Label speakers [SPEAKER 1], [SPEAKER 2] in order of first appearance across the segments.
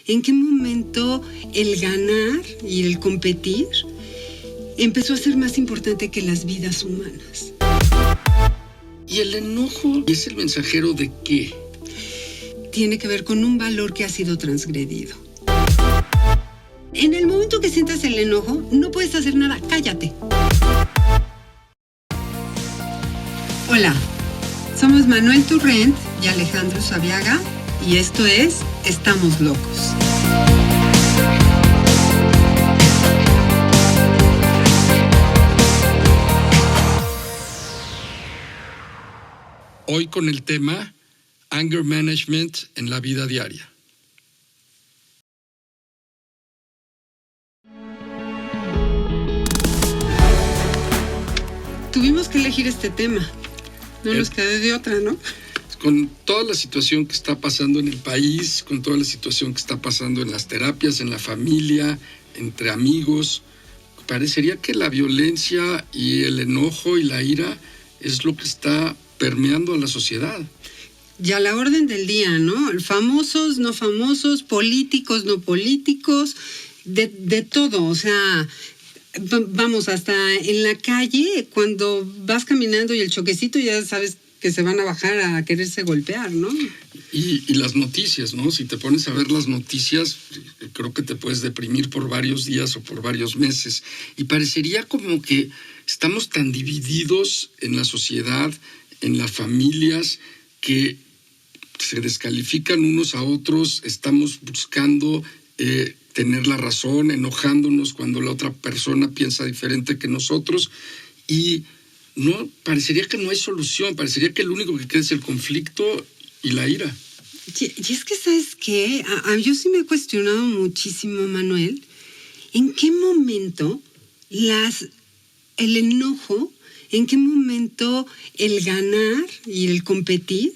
[SPEAKER 1] ¿En qué momento el ganar y el competir empezó a ser más importante que las vidas humanas?
[SPEAKER 2] ¿Y el enojo es el mensajero de qué?
[SPEAKER 1] Tiene que ver con un valor que ha sido transgredido. En el momento que sientas el enojo, no puedes hacer nada, cállate. Hola, somos Manuel Turrent y Alejandro Sabiaga y esto es Estamos Locos.
[SPEAKER 2] Hoy con el tema Anger Management en la vida diaria.
[SPEAKER 1] Tuvimos que elegir este tema. No nos quedó de otra, ¿no?
[SPEAKER 2] Con toda la situación que está pasando en el país, con toda la situación que está pasando en las terapias, en la familia, entre amigos, parecería que la violencia y el enojo y la ira es lo que está permeando a la sociedad.
[SPEAKER 1] Y a la orden del día, ¿no? Famosos, no famosos, políticos, no políticos, de todo. O sea, vamos, hasta en la calle, cuando vas caminando y el choquecito, ya sabes que se van a bajar a quererse golpear, ¿no?
[SPEAKER 2] Y las noticias, ¿no? Si te pones a ver las noticias, creo que te puedes deprimir por varios días o por varios meses. Y parecería como que estamos tan divididos en la sociedad, en las familias, que se descalifican unos a otros, estamos buscando tener la razón, enojándonos cuando la otra persona piensa diferente que nosotros, y no, parecería que no hay solución, parecería que lo único que queda es el conflicto y la ira.
[SPEAKER 1] Y es que, ¿sabes qué? Yo sí me he cuestionado muchísimo, Manuel, ¿en qué momento el enojo, en qué momento el ganar y el competir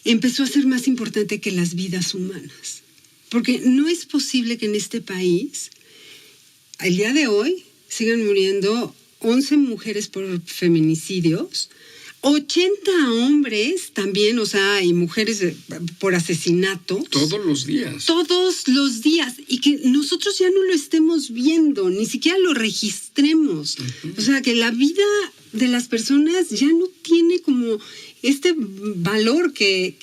[SPEAKER 1] empezó a ser más importante que las vidas humanas? Porque no es posible que en este país, al día de hoy, sigan muriendo 11 mujeres por feminicidios, 80 hombres también, o sea, y mujeres por asesinato.
[SPEAKER 2] Todos los días.
[SPEAKER 1] Todos los días. Y que nosotros ya no lo estemos viendo, ni siquiera lo registremos. Uh-huh. O sea, que la vida de las personas ya no tiene como este valor que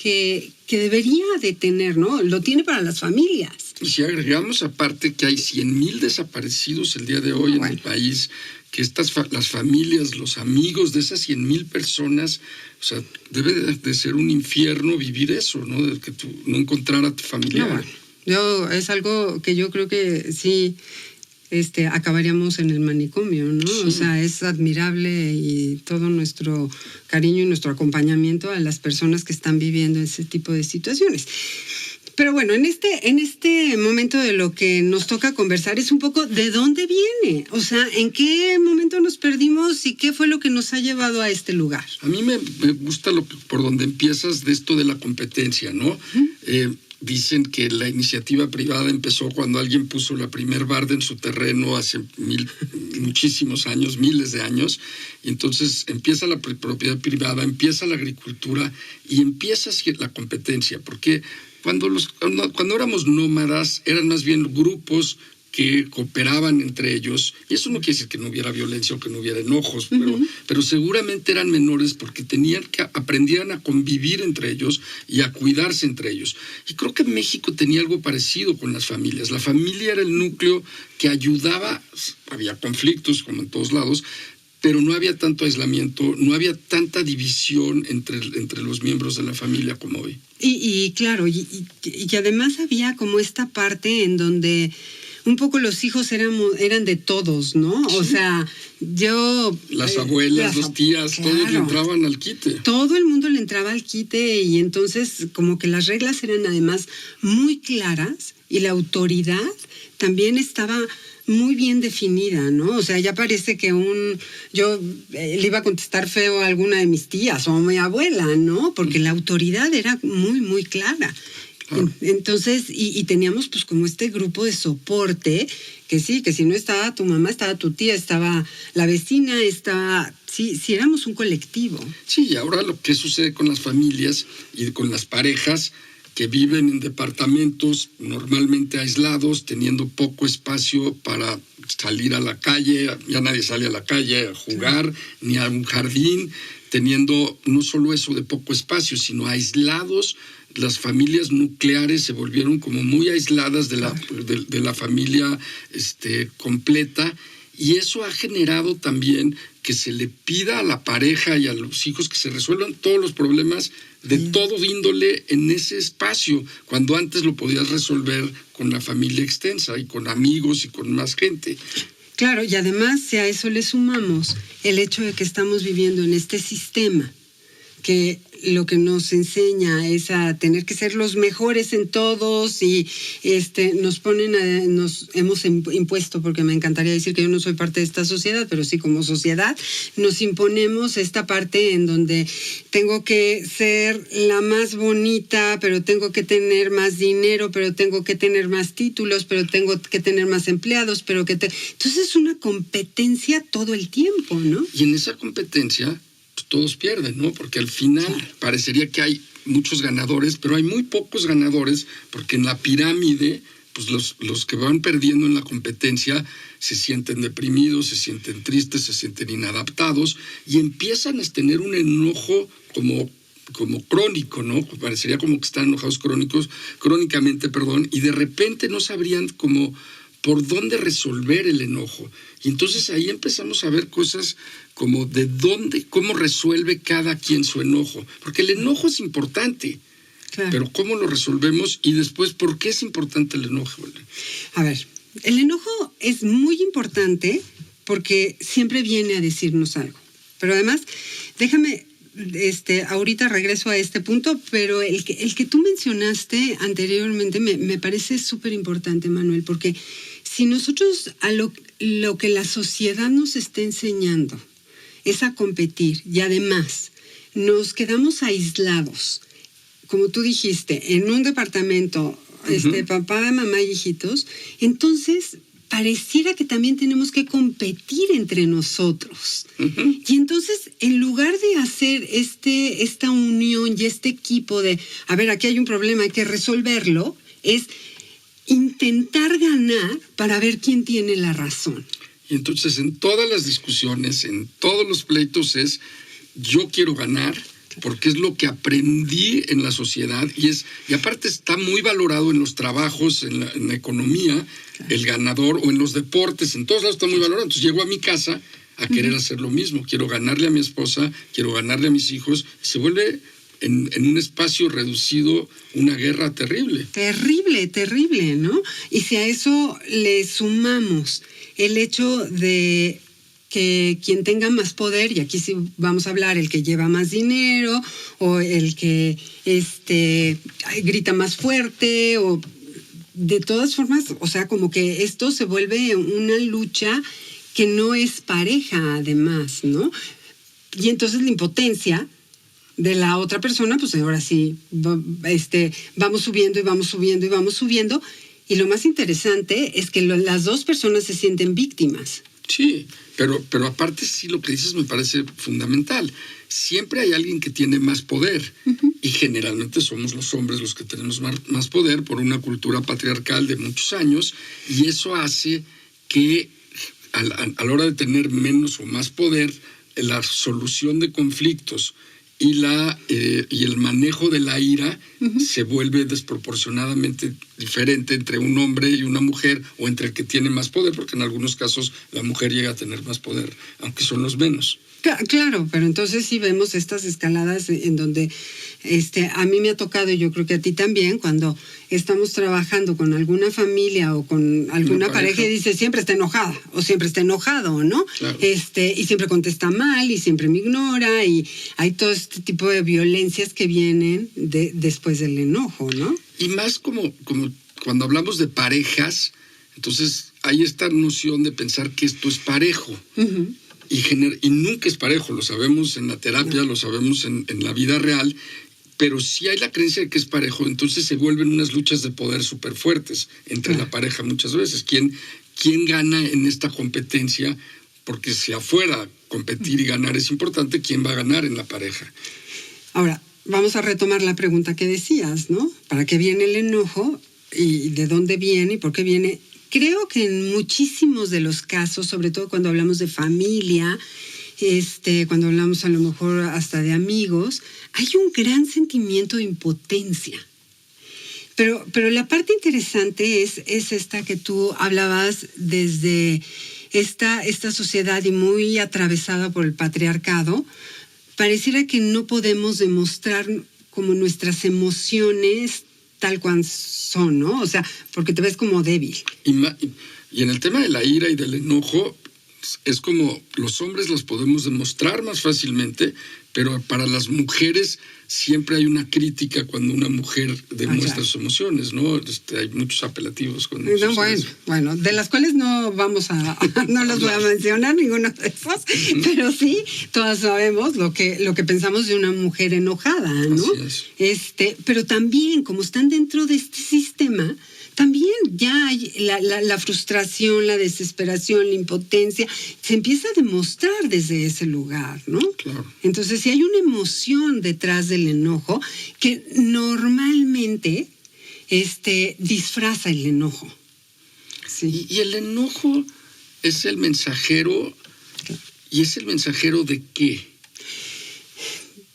[SPEAKER 1] debería de tener, ¿no? Lo tiene para las familias.
[SPEAKER 2] Y si agregamos aparte que hay 100,000 desaparecidos el día de hoy en el país, que las familias, los amigos de esas 100,000 personas, o sea, debe de ser un infierno vivir eso, ¿no? De que tú no encontrar a tu familiar.
[SPEAKER 1] No, es algo que yo creo que sí acabaríamos en el manicomio, ¿no? Sí. O sea, es admirable y todo nuestro cariño y nuestro acompañamiento a las personas que están viviendo ese tipo de situaciones. Pero bueno, en este momento de lo que nos toca conversar es un poco de dónde viene, o sea, en qué momento nos perdimos y qué fue lo que nos ha llevado a este lugar.
[SPEAKER 2] A mí me gusta por donde empiezas de esto de la competencia, ¿no? Uh-huh. Dicen que la iniciativa privada empezó cuando alguien puso la primer barda en su terreno hace muchísimos años, miles de años, y entonces empieza la propiedad privada, empieza la agricultura y empieza la competencia, porque cuando éramos nómadas eran más bien grupos que cooperaban entre ellos, y eso no quiere decir que no hubiera violencia o que no hubiera enojos, uh-huh. pero seguramente eran menores porque aprendían a convivir entre ellos y a cuidarse entre ellos. Y creo que México tenía algo parecido con las familias. La familia era el núcleo que ayudaba, había conflictos como en todos lados, pero no había tanto aislamiento, no había tanta división entre los miembros de la familia como hoy.
[SPEAKER 1] Y claro, y además había como esta parte en donde un poco los hijos eran de todos, ¿no? Sí. O sea,
[SPEAKER 2] las abuelas, las tías, claro, todos le entraban al quite.
[SPEAKER 1] Todo el mundo le entraba al quite y entonces como que las reglas eran además muy claras y la autoridad también estaba muy bien definida, ¿no? O sea, ya parece que yo le iba a contestar feo a alguna de mis tías o a mi abuela, ¿no? Porque la autoridad era muy, muy clara. Claro. Entonces, y teníamos pues como este grupo de soporte, que sí, que si no estaba tu mamá, estaba tu tía, estaba la vecina, sí, éramos un colectivo.
[SPEAKER 2] Sí, y ahora lo que sucede con las familias y con las parejas, que viven en departamentos normalmente aislados, teniendo poco espacio para salir a la calle, ya nadie sale a la calle a jugar, ni a un jardín, teniendo no solo eso de poco espacio, sino aislados. Las familias nucleares se volvieron como muy aisladas de la familia completa, y eso ha generado también que se le pida a la pareja y a los hijos que se resuelvan todos los problemas de todo índole en ese espacio, cuando antes lo podías resolver con la familia extensa y con amigos y con más gente.
[SPEAKER 1] Claro, y además si a eso le sumamos el hecho de que estamos viviendo en este sistema que lo que nos enseña es a tener que ser los mejores en todos y nos hemos impuesto, porque me encantaría decir que yo no soy parte de esta sociedad, pero sí como sociedad nos imponemos esta parte en donde tengo que ser la más bonita, pero tengo que tener más dinero, pero tengo que tener más títulos, pero tengo que tener más empleados, entonces es una competencia todo el tiempo, ¿no?
[SPEAKER 2] Y en esa competencia pues todos pierden, ¿no? Porque al final parecería que hay muchos ganadores, pero hay muy pocos ganadores, porque en la pirámide, pues los que van perdiendo en la competencia se sienten deprimidos, se sienten tristes, se sienten inadaptados y empiezan a tener un enojo como crónico, ¿no? Parecería como que están enojados crónicamente, y de repente no sabrían como por dónde resolver el enojo. Y entonces ahí empezamos a ver cosas como cómo resuelve cada quien su enojo. Porque el enojo es importante, pero cómo lo resolvemos y después, ¿por qué es importante el enojo?
[SPEAKER 1] A ver, el enojo es muy importante porque siempre viene a decirnos algo. Pero además, déjame, ahorita regreso a este punto, pero el que tú mencionaste anteriormente me parece súper importante, Manuel, porque si nosotros a lo que la sociedad nos está enseñando es a competir y además nos quedamos aislados, como tú dijiste, en un departamento, papá, mamá y hijitos, entonces pareciera que también tenemos que competir entre nosotros. Y entonces, en lugar de hacer esta unión y este equipo de, a ver, aquí hay un problema, hay que resolverlo, es intentar ganar para ver quién tiene la razón.
[SPEAKER 2] Y entonces en todas las discusiones, en todos los pleitos es, yo quiero ganar, porque es lo que aprendí en la sociedad y aparte está muy valorado en los trabajos, en la economía, el ganador, o en los deportes, en todos lados está muy valorado. Entonces llego a mi casa a querer hacer lo mismo, quiero ganarle a mi esposa, quiero ganarle a mis hijos, y se vuelve en un espacio reducido una guerra terrible.
[SPEAKER 1] Terrible, ¿no? Y si a eso le sumamos el hecho de que quien tenga más poder, y aquí sí vamos a hablar, el que lleva más dinero, o el que grita más fuerte, o de todas formas, o sea, como que esto se vuelve una lucha que no es pareja, además, ¿no? Y entonces la impotencia de la otra persona, pues ahora sí, vamos subiendo y vamos subiendo y vamos subiendo, y lo más interesante es que las dos personas se sienten víctimas.
[SPEAKER 2] Sí, pero aparte sí lo que dices me parece fundamental. Siempre hay alguien que tiene más poder, y generalmente somos los hombres los que tenemos más poder por una cultura patriarcal de muchos años, y eso hace que a la hora de tener menos o más poder, la solución de conflictos y el manejo de la ira se vuelve desproporcionadamente diferente entre un hombre y una mujer, o entre el que tiene más poder, porque en algunos casos la mujer llega a tener más poder, aunque son los menos.
[SPEAKER 1] Claro, pero entonces sí vemos estas escaladas en donde a mí me ha tocado, y yo creo que a ti también, cuando estamos trabajando con alguna familia o con alguna pareja y dice siempre está enojada o siempre está enojado, ¿no?
[SPEAKER 2] Claro.
[SPEAKER 1] Y siempre contesta mal y siempre me ignora, y hay todo este tipo de violencias que vienen después del enojo, ¿no?
[SPEAKER 2] Y más como cuando hablamos de parejas, entonces hay esta noción de pensar que esto es parejo. Y nunca es parejo, lo sabemos en la terapia, lo sabemos en la vida real, pero si hay la creencia de que es parejo, entonces se vuelven unas luchas de poder súper fuertes entre la pareja muchas veces. ¿Quién gana en esta competencia? Porque si afuera competir y ganar es importante, ¿quién va a ganar en la pareja?
[SPEAKER 1] Ahora, vamos a retomar la pregunta que decías, ¿no? ¿Para qué viene el enojo y de dónde viene y por qué viene? Creo que en muchísimos de los casos, sobre todo cuando hablamos de familia, cuando hablamos a lo mejor hasta de amigos, hay un gran sentimiento de impotencia. Pero la parte interesante es esta que tú hablabas desde esta sociedad y muy atravesada por el patriarcado. Pareciera que no podemos demostrar como nuestras emociones tal cual son, ¿no? O sea, porque te ves como débil.
[SPEAKER 2] Y en el tema de la ira y del enojo, es como los hombres los podemos demostrar más fácilmente, pero para las mujeres siempre hay una crítica cuando una mujer demuestra sus emociones, ¿no? Hay muchos apelativos con eso.
[SPEAKER 1] No, bueno, de las cuales no los voy a mencionar ninguno de esos, pero sí, todas sabemos lo que pensamos de una mujer enojada, ¿no?
[SPEAKER 2] Así es.
[SPEAKER 1] Pero también, como están dentro de este sistema, también ya hay la frustración, la desesperación, la impotencia, se empieza a demostrar desde ese lugar, ¿no?
[SPEAKER 2] Claro.
[SPEAKER 1] Entonces, si hay una emoción detrás del enojo que normalmente disfraza el enojo. Sí.
[SPEAKER 2] Y el enojo es el mensajero, ¿y es el mensajero de qué?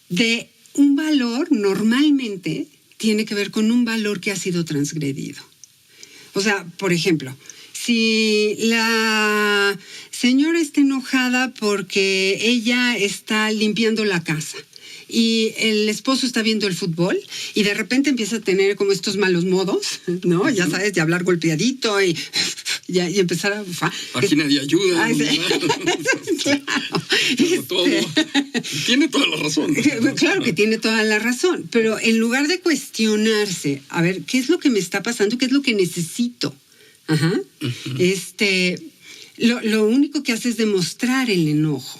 [SPEAKER 1] De un valor, normalmente, tiene que ver con un valor que ha sido transgredido. O sea, por ejemplo, si la señora está enojada porque ella está limpiando la casa y el esposo está viendo el fútbol y de repente empieza a tener como estos malos modos, ¿no? Ya sabes, de hablar golpeadito y empezar a...
[SPEAKER 2] Página de ayuda.
[SPEAKER 1] Ay, sí. Claro.
[SPEAKER 2] Todo. Tiene toda la razón.
[SPEAKER 1] Claro que tiene toda la razón, pero en lugar de cuestionarse, a ver, ¿qué es lo que me está pasando? ¿Qué es lo que necesito? Ajá. Lo único que hace es demostrar el enojo.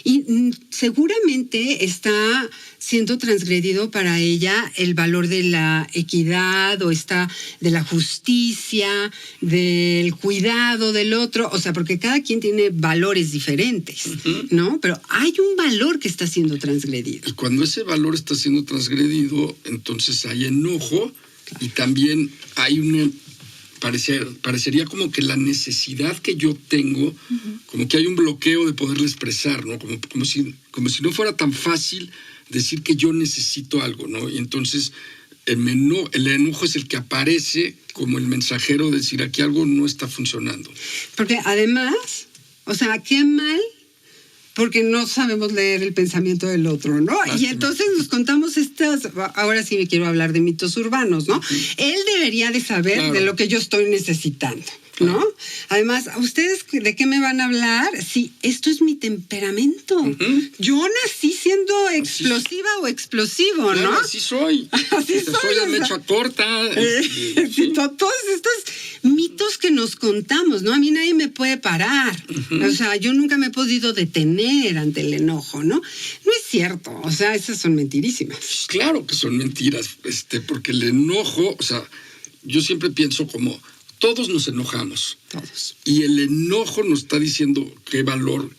[SPEAKER 1] Y seguramente está siendo transgredido para ella el valor de la equidad o de la justicia, del cuidado del otro, o sea, porque cada quien tiene valores diferentes, ¿no? Pero hay un valor que está siendo transgredido.
[SPEAKER 2] Y cuando ese valor está siendo transgredido, entonces hay enojo y también hay una... Parecería como que la necesidad que yo tengo, como que hay un bloqueo de poderla expresar, ¿no? Como si no fuera tan fácil decir que yo necesito algo, ¿no? Y entonces el enojo es el que aparece como el mensajero de decir aquí algo no está funcionando.
[SPEAKER 1] Porque además, o sea, qué mal, porque no sabemos leer el pensamiento del otro, ¿no? Lástima. Y entonces nos contamos ahora sí me quiero hablar de mitos urbanos, ¿no? Él debería de saber de lo que yo estoy necesitando, ¿no? Además, ¿ustedes de qué me van a hablar? Sí, esto es mi temperamento. Yo nací siendo explosiva o explosivo, ¿no?
[SPEAKER 2] Claro, así soy.
[SPEAKER 1] Así soy.
[SPEAKER 2] La mecha corta.
[SPEAKER 1] Sí. Todos estos mitos que nos contamos, ¿no? A mí nadie me puede parar. O sea, yo nunca me he podido detener ante el enojo, ¿no? No es cierto. O sea, esas son mentirísimas.
[SPEAKER 2] Pues claro que son mentiras, porque el enojo, o sea, yo siempre pienso como... Todos nos enojamos.
[SPEAKER 1] Todos.
[SPEAKER 2] Y el enojo nos está diciendo que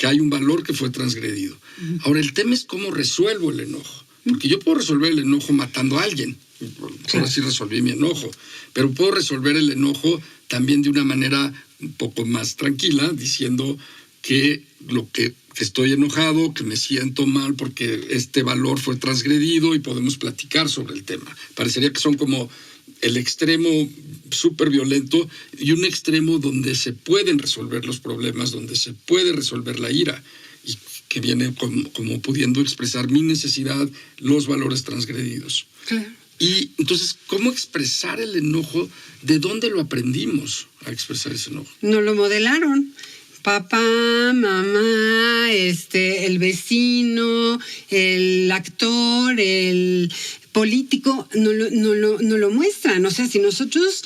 [SPEAKER 2] hay un valor que fue transgredido. Ahora, el tema es cómo resuelvo el enojo. Porque yo puedo resolver el enojo matando a alguien. Ahora sí resolví mi enojo. Pero puedo resolver el enojo también de una manera un poco más tranquila, diciendo que estoy enojado, que me siento mal porque este valor fue transgredido y podemos platicar sobre el tema. Parecería que son como el extremo súper violento y un extremo donde se pueden resolver los problemas, donde se puede resolver la ira y que viene como pudiendo expresar mi necesidad, los valores transgredidos.
[SPEAKER 1] Claro.
[SPEAKER 2] Y entonces, ¿cómo expresar el enojo? ¿De dónde lo aprendimos a expresar ese enojo?
[SPEAKER 1] Nos lo modelaron. Papá, mamá, el vecino, el actor, el político, no lo muestran. O sea, si nosotros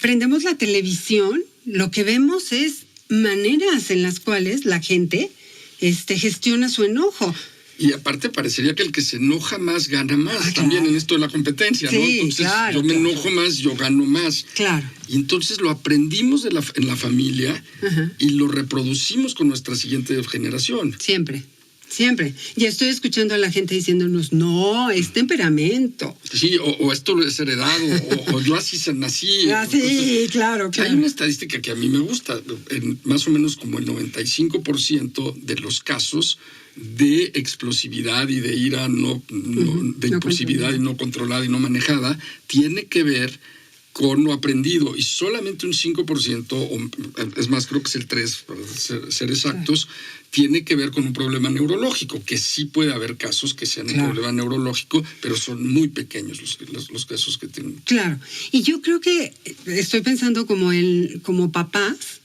[SPEAKER 1] prendemos la televisión, lo que vemos es maneras en las cuales la gente gestiona su enojo.
[SPEAKER 2] Y aparte parecería que el que se enoja más gana más,
[SPEAKER 1] claro.
[SPEAKER 2] También en esto de la competencia,
[SPEAKER 1] sí,
[SPEAKER 2] ¿no? Entonces
[SPEAKER 1] claro,
[SPEAKER 2] yo me enojo más, yo gano más.
[SPEAKER 1] Claro.
[SPEAKER 2] Y entonces lo aprendimos en la familia y lo reproducimos con nuestra siguiente generación.
[SPEAKER 1] Siempre. Siempre. Y estoy escuchando a la gente diciéndonos, no, es temperamento.
[SPEAKER 2] Sí, o esto es heredado, o yo así nací.
[SPEAKER 1] Ah, sí, claro.
[SPEAKER 2] Hay una estadística que a mí me gusta. Más o menos como el 95% de los casos de explosividad y de ira de impulsividad y no controlada y no manejada, tiene que ver con lo aprendido, y solamente un 5%, o es más, creo que es el 3%, para ser exactos, tiene que ver con un problema neurológico, que sí puede haber casos que sean un problema neurológico, pero son muy pequeños los casos que tienen.
[SPEAKER 1] Claro, y yo creo que estoy pensando como papás,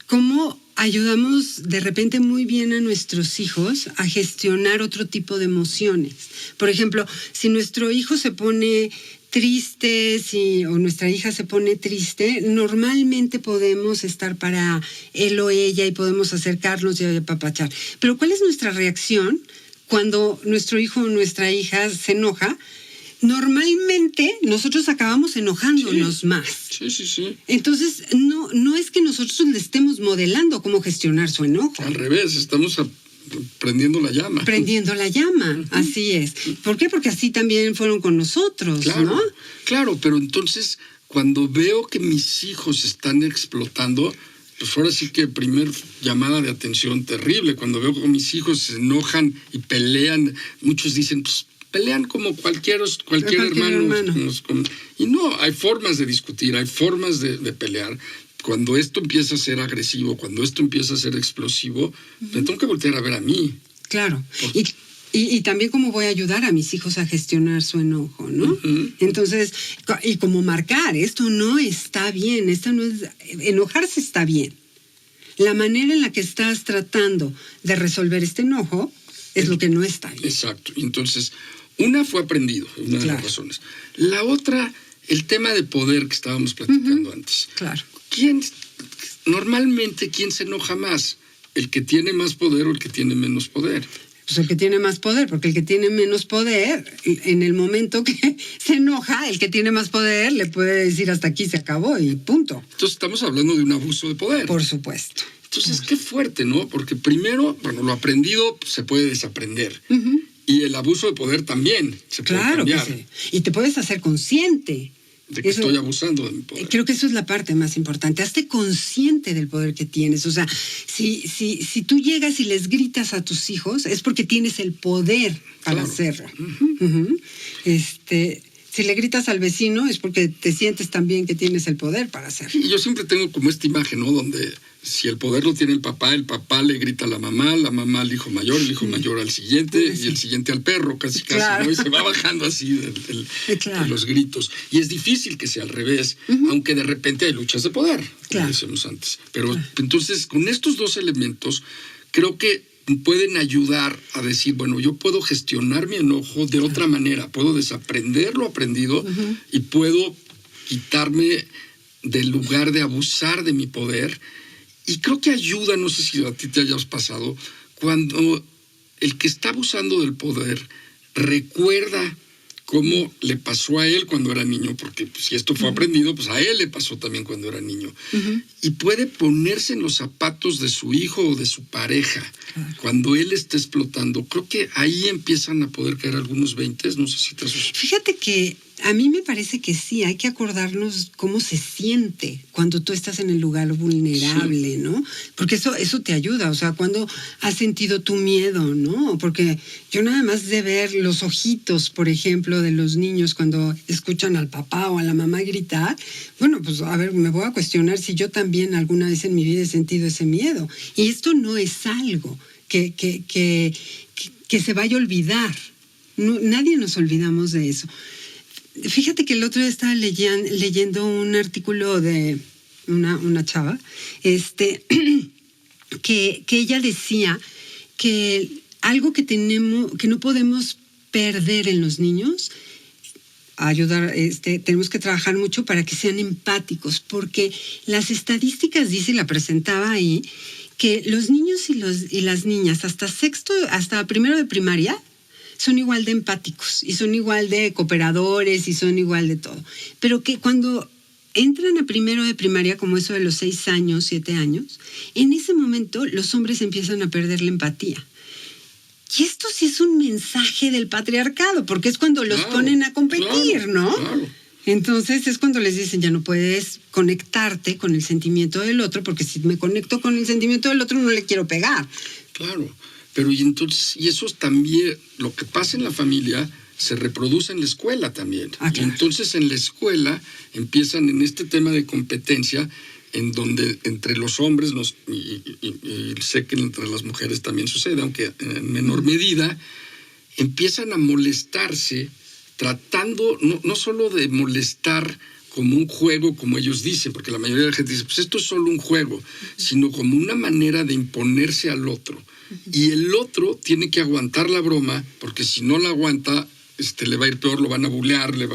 [SPEAKER 1] cómo ayudamos de repente muy bien a nuestros hijos a gestionar otro tipo de emociones. Por ejemplo, si nuestro hijo se pone triste, o nuestra hija se pone triste, normalmente podemos estar para él o ella y podemos acercarnos y apapachar. Pero ¿cuál es nuestra reacción cuando nuestro hijo o nuestra hija se enoja? Normalmente nosotros acabamos enojándonos más.
[SPEAKER 2] Sí.
[SPEAKER 1] Entonces, no es que nosotros le estemos modelando cómo gestionar su enojo.
[SPEAKER 2] Al revés, estamos prendiendo la llama.
[SPEAKER 1] Prendiendo la llama, así es. ¿Por qué? Porque así también fueron con nosotros, ¿no?
[SPEAKER 2] Claro, pero entonces, cuando veo que mis hijos están explotando, pues ahora sí que primer llamada de atención terrible. Cuando veo que mis hijos se enojan y pelean, muchos dicen, pues pelean como cualquier hermano. Y no, hay formas de discutir, hay formas de pelear. Cuando esto empieza a ser agresivo, cuando esto empieza a ser explosivo, me tengo que voltear a ver a mí.
[SPEAKER 1] Claro. Y también cómo voy a ayudar a mis hijos a gestionar su enojo, ¿no? Entonces, y como marcar, esto no está bien, enojarse está bien. La manera en la que estás tratando de resolver este enojo es lo que no está bien.
[SPEAKER 2] Exacto. Entonces, una fue aprendido, una de las razones. La otra, el tema de poder que estábamos platicando antes.
[SPEAKER 1] Claro.
[SPEAKER 2] Normalmente, ¿quién se enoja más? ¿El que tiene más poder o el que tiene menos poder?
[SPEAKER 1] Pues el que tiene más poder, porque el que tiene menos poder, en el momento que se enoja, el que tiene más poder le puede decir hasta aquí se acabó y punto.
[SPEAKER 2] Entonces estamos hablando de un abuso de poder.
[SPEAKER 1] Por supuesto.
[SPEAKER 2] Entonces, qué fuerte, ¿no? Porque primero, lo aprendido se puede desaprender. Y el abuso de poder también se puede cambiar.
[SPEAKER 1] Que sí. Y te puedes hacer consciente.
[SPEAKER 2] De que estoy abusando de mi poder.
[SPEAKER 1] Creo que eso es la parte más importante. Hazte consciente del poder que tienes. O sea, si tú llegas y les gritas a tus hijos, es porque tienes el poder para hacerlo. Si le gritas al vecino, es porque te sientes también que tienes el poder para hacerlo.
[SPEAKER 2] Y yo siempre tengo como esta imagen, ¿no? Donde si el poder lo tiene el papá le grita a la mamá al hijo mayor, el hijo mayor al siguiente y el siguiente al perro, casi, ¿no? Y se va bajando así de los gritos. Y es difícil que sea al revés, aunque de repente hay luchas de poder, como decíamos antes. Pero entonces, con estos dos elementos, creo que pueden ayudar a decir, bueno, yo puedo gestionar mi enojo de otra manera, puedo desaprender lo aprendido y puedo quitarme del lugar de abusar de mi poder. Y creo que ayuda, no sé si a ti te hayas pasado, cuando el que está abusando del poder recuerda cómo le pasó a él cuando era niño, porque si esto fue aprendido, pues a él le pasó también cuando era niño. Y puede ponerse en los zapatos de su hijo o de su pareja cuando él está explotando. Creo que ahí empiezan a poder caer algunos 20, no sé si te asustas.
[SPEAKER 1] Fíjate que a mí me parece que sí, hay que acordarnos cómo se siente cuando tú estás en el lugar vulnerable, ¿no? Porque eso te ayuda, o sea, cuando has sentido tu miedo, ¿no? Porque yo nada más de ver los ojitos, por ejemplo, de los niños cuando escuchan al papá o a la mamá gritar, bueno, pues a ver, me voy a cuestionar si yo también alguna vez en mi vida he sentido ese miedo. Y esto no es algo que se vaya a olvidar. No, nadie nos olvidamos de eso. Fíjate que el otro día estaba leyendo un artículo de una chava, que ella decía que algo que no podemos perder en los niños, tenemos que trabajar mucho para que sean empáticos, porque las estadísticas dicen, la presentaba ahí, que los niños y las niñas hasta primero de primaria son igual de empáticos y son igual de cooperadores y son igual de todo. Pero que cuando entran a primero de primaria, como eso de los 6 años, 7 años, en ese momento los hombres empiezan a perder la empatía. Y esto sí es un mensaje del patriarcado, porque es cuando los ponen a competir, ¿no?
[SPEAKER 2] Claro.
[SPEAKER 1] Entonces es cuando les dicen, ya no puedes conectarte con el sentimiento del otro, porque si me conecto con el sentimiento del otro no le quiero pegar.
[SPEAKER 2] Claro, pero y entonces, y eso también, lo que pasa en la familia se reproduce en la escuela también.
[SPEAKER 1] Claro.
[SPEAKER 2] Y entonces en la escuela empiezan en este tema de competencia, en donde entre los hombres, y sé que entre las mujeres también sucede, aunque en menor medida, empiezan a molestarse, tratando no solo de molestar como un juego, como ellos dicen, porque la mayoría de la gente dice, pues esto es solo un juego, sino como una manera de imponerse al otro. Y el otro tiene que aguantar la broma, porque si no la aguanta, le va a ir peor, lo van a bulear, le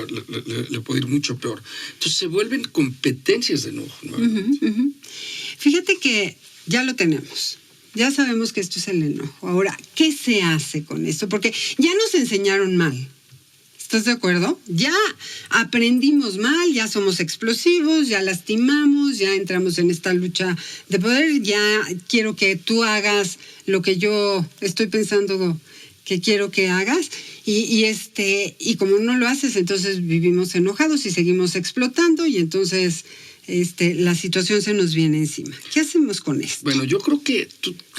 [SPEAKER 2] puede ir mucho peor. Entonces se vuelven competencias de enojo, ¿no?
[SPEAKER 1] Fíjate que ya lo tenemos. Ya sabemos que esto es el enojo. Ahora, ¿qué se hace con esto? Porque ya nos enseñaron mal. ¿Estás de acuerdo? Ya aprendimos mal, ya somos explosivos, ya lastimamos, ya entramos en esta lucha de poder, ya quiero que tú hagas lo que yo estoy pensando que quiero que hagas, y como no lo haces, entonces vivimos enojados y seguimos explotando, y entonces la situación se nos viene encima. ¿Qué hacemos con esto?
[SPEAKER 2] Bueno, yo creo que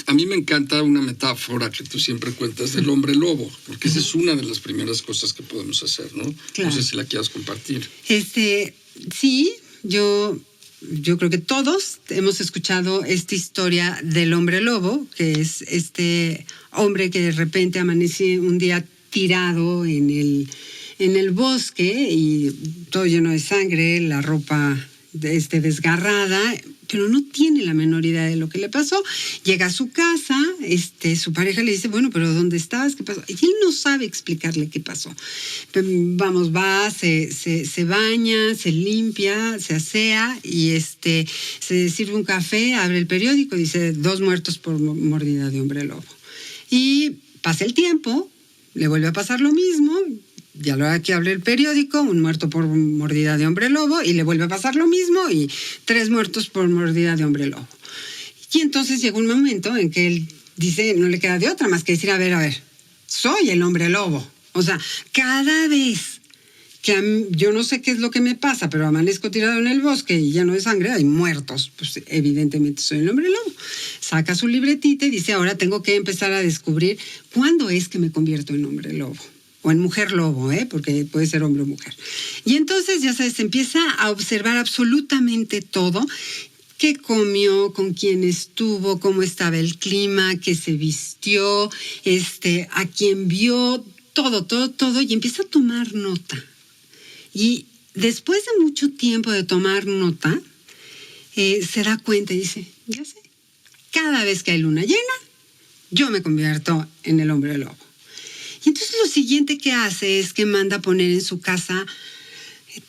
[SPEAKER 2] a mí me encanta una metáfora que tú siempre cuentas del hombre lobo, porque esa es una de las primeras cosas que podemos hacer, ¿no?
[SPEAKER 1] Claro.
[SPEAKER 2] No sé si la quieras compartir.
[SPEAKER 1] Sí, yo creo que todos hemos escuchado esta historia del hombre lobo, que es este hombre que de repente amanece un día tirado en el bosque y todo lleno de sangre, la ropa desgarrada, pero no tiene la menor idea de lo que le pasó. Llega a su casa, su pareja le dice, bueno, pero ¿dónde estás? ¿Qué pasó? Y él no sabe explicarle qué pasó. Vamos, va, se baña, se limpia, se asea y se sirve un café, abre el periódico, dice 2 muertos por mordida de hombre lobo. Y pasa el tiempo, le vuelve a pasar lo mismo. Ya lo que abre el periódico, 1 muerto por mordida de hombre lobo, y le vuelve a pasar lo mismo, y 3 muertos por mordida de hombre lobo. Y entonces llega un momento en que él dice, no le queda de otra más que decir, a ver, soy el hombre lobo. O sea, cada vez que yo no sé qué es lo que me pasa, pero amanezco tirado en el bosque y lleno de sangre, hay muertos, pues evidentemente soy el hombre lobo. Saca su libretita y dice, ahora tengo que empezar a descubrir cuándo es que me convierto en hombre lobo. O en mujer lobo, porque puede ser hombre o mujer. Y entonces, ya sabes, empieza a observar absolutamente todo. Qué comió, con quién estuvo, cómo estaba el clima, qué se vistió, a quién vio, todo. Y empieza a tomar nota. Y después de mucho tiempo de tomar nota, se da cuenta y dice, ya sé, cada vez que hay luna llena, yo me convierto en el hombre lobo. Y entonces lo siguiente que hace es que manda poner en su casa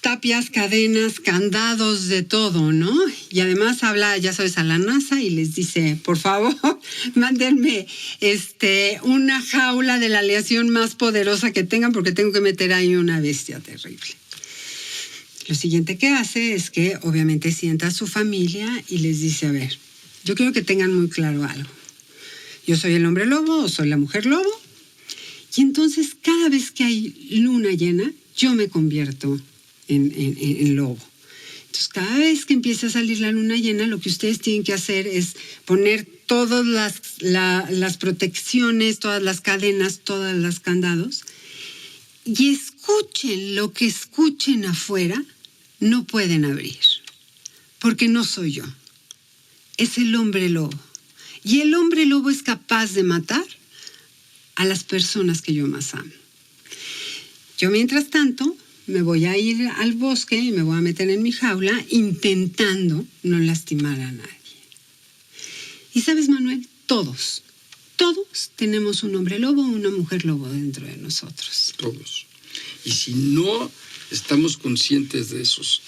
[SPEAKER 1] tapias, cadenas, candados, de todo, ¿no? Y además habla, ya sabes, a la NASA y les dice, por favor, mándenme una jaula de la aleación más poderosa que tengan porque tengo que meter ahí una bestia terrible. Lo siguiente que hace es que obviamente sienta a su familia y les dice, a ver, yo quiero que tengan muy claro algo. Yo soy el hombre lobo o soy la mujer lobo. Y entonces, cada vez que hay luna llena, yo me convierto en lobo. Entonces, cada vez que empieza a salir la luna llena, lo que ustedes tienen que hacer es poner todas las protecciones, todas las cadenas, todos los candados, y escuchen lo que escuchen afuera, no pueden abrir, porque no soy yo, es el hombre lobo. Y el hombre lobo es capaz de matar a las personas que yo más amo. Yo, mientras tanto, me voy a ir al bosque y me voy a meter en mi jaula intentando no lastimar a nadie. Y sabes, Manuel, todos tenemos un hombre lobo o una mujer lobo dentro de nosotros.
[SPEAKER 2] Todos. Y si no estamos conscientes de esos,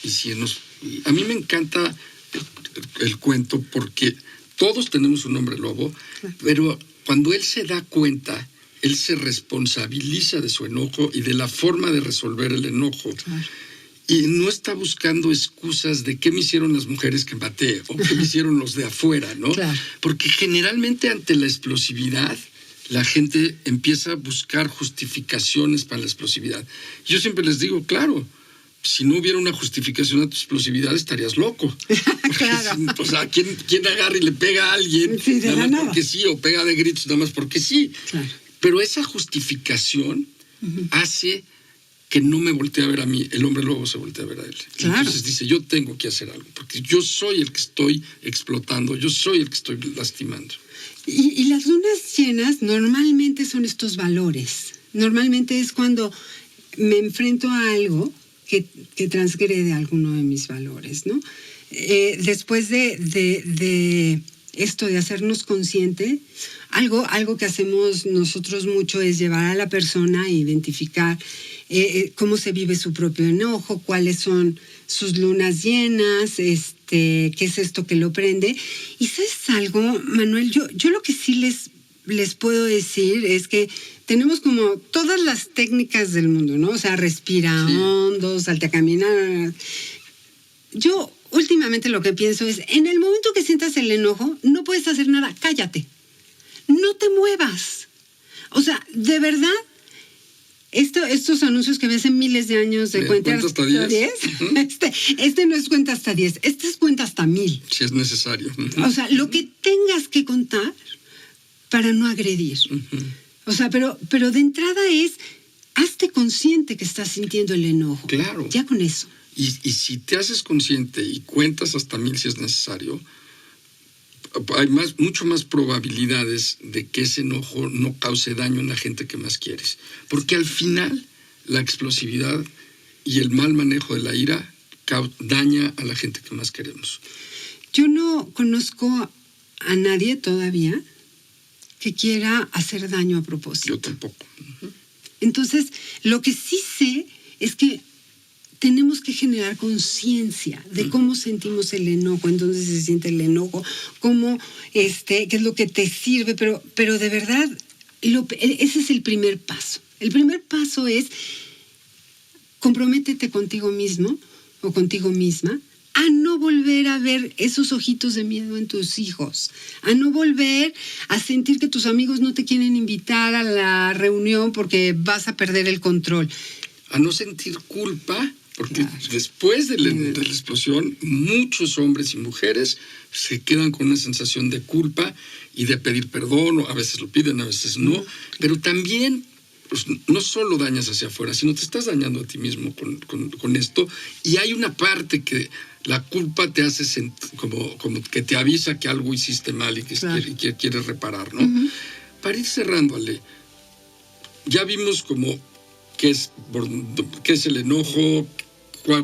[SPEAKER 2] a mí me encanta el cuento porque todos tenemos un hombre lobo, claro. Pero cuando él se da cuenta, él se responsabiliza de su enojo y de la forma de resolver el enojo. Claro. Y no está buscando excusas de qué me hicieron las mujeres que maté o qué me hicieron los de afuera, ¿no?
[SPEAKER 1] Claro.
[SPEAKER 2] Porque generalmente ante la explosividad, la gente empieza a buscar justificaciones para la explosividad. Yo siempre les digo, claro, si no hubiera una justificación a tu explosividad, estarías loco.
[SPEAKER 1] Claro.
[SPEAKER 2] O sea, ¿quién agarra y le pega a alguien nada más porque sí, o pega de gritos nada más porque sí?
[SPEAKER 1] Claro.
[SPEAKER 2] Pero esa justificación hace que no me voltee a ver a mí, el hombre lobo se voltea a ver a él.
[SPEAKER 1] Claro.
[SPEAKER 2] Entonces dice, yo tengo que hacer algo, porque yo soy el que estoy explotando, yo soy el que estoy lastimando.
[SPEAKER 1] Y las lunas llenas normalmente son estos valores. Normalmente es cuando me enfrento a algo que transgrede alguno de mis valores, ¿no? Después de esto de hacernos consciente, algo que hacemos nosotros mucho es llevar a la persona a identificar cómo se vive su propio enojo, cuáles son sus lunas llenas, qué es esto que lo prende. Y ¿sabes algo, Manuel? Yo lo que sí les puedo decir es que tenemos como todas las técnicas del mundo, ¿no? O sea, respira hondo, salte a caminar. Yo últimamente lo que pienso es, en el momento que sientas el enojo, no puedes hacer nada, cállate. No te muevas. O sea, de verdad, estos anuncios que ves en miles de años de cuenta hasta 10, este no es cuenta hasta 10, este es cuenta hasta 1000.
[SPEAKER 2] Si es necesario.
[SPEAKER 1] O sea, lo que tengas que contar para no agredir. O sea, pero de entrada es, hazte consciente que estás sintiendo el enojo.
[SPEAKER 2] Claro.
[SPEAKER 1] Ya con eso.
[SPEAKER 2] Y si te haces consciente y cuentas hasta 1000 si es necesario, hay mucho más probabilidades de que ese enojo no cause daño en la gente que más quieres. Porque al final, la explosividad y el mal manejo de la ira daña a la gente que más queremos.
[SPEAKER 1] Yo no conozco a nadie todavía que quiera hacer daño a propósito.
[SPEAKER 2] Yo tampoco.
[SPEAKER 1] Entonces, lo que sí sé es que tenemos que generar conciencia de cómo sentimos el enojo, en dónde se siente el enojo, cómo, qué es lo que te sirve, pero de verdad, ese es el primer paso. El primer paso es comprométete contigo mismo o contigo misma a no volver a ver esos ojitos de miedo en tus hijos, a no volver a sentir que tus amigos no te quieren invitar a la reunión porque vas a perder el control.
[SPEAKER 2] A no sentir culpa, porque después de la explosión, muchos hombres y mujeres se quedan con una sensación de culpa y de pedir perdón, o a veces lo piden, a veces no, pero también pues, no solo dañas hacia afuera, sino te estás dañando a ti mismo con esto, y hay una parte que la culpa te hace como que te avisa que algo hiciste mal y que quieres reparar, ¿no? Para ir cerrando, Ale, ya vimos como qué es el enojo,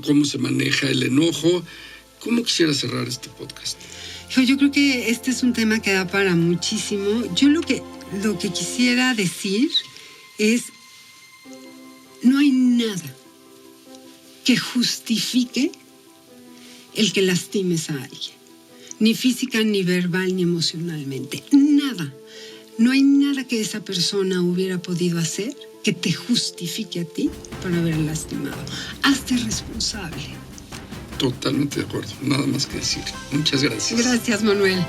[SPEAKER 2] cómo se maneja el enojo. ¿Cómo quisiera cerrar este podcast?
[SPEAKER 1] Yo creo que este es un tema que da para muchísimo. Yo lo que quisiera decir es, no hay nada que justifique el que lastimes a alguien, ni física, ni verbal, ni emocionalmente. Nada. No hay nada que esa persona hubiera podido hacer que te justifique a ti por haber lastimado. Hazte responsable.
[SPEAKER 2] Totalmente de acuerdo. Nada más que decir. Muchas gracias.
[SPEAKER 1] Gracias, Manuel.